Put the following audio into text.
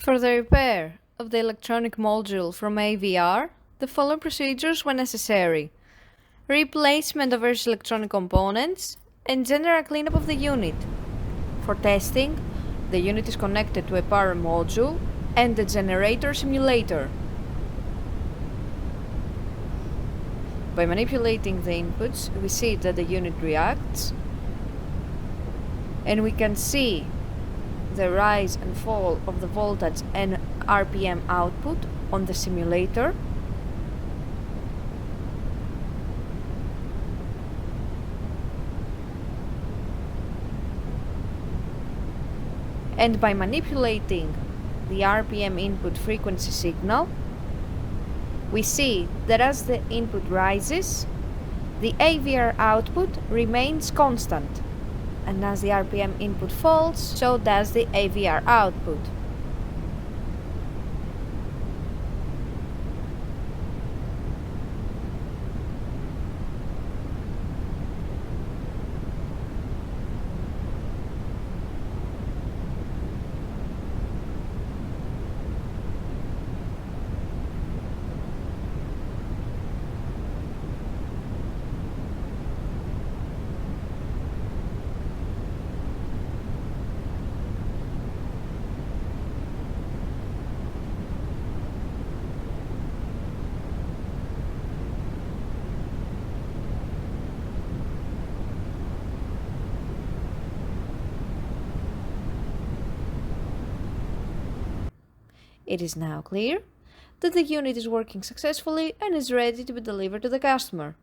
For the repair of the electronic module from AVR, the following procedures were necessary: replacement of various electronic components and general cleanup of the unit. For testing, the unit is connected to a power module and the generator simulator. By manipulating the inputs, we see that the unit reacts, and we can see the rise and fall of the voltage and RPM output on the simulator. And by manipulating the RPM input frequency signal, we see that as the input rises, the AVR output remains constant, and as the RPM input falls, so does the AVR output. It is now clear that the unit is working successfully and is ready to be delivered to the customer.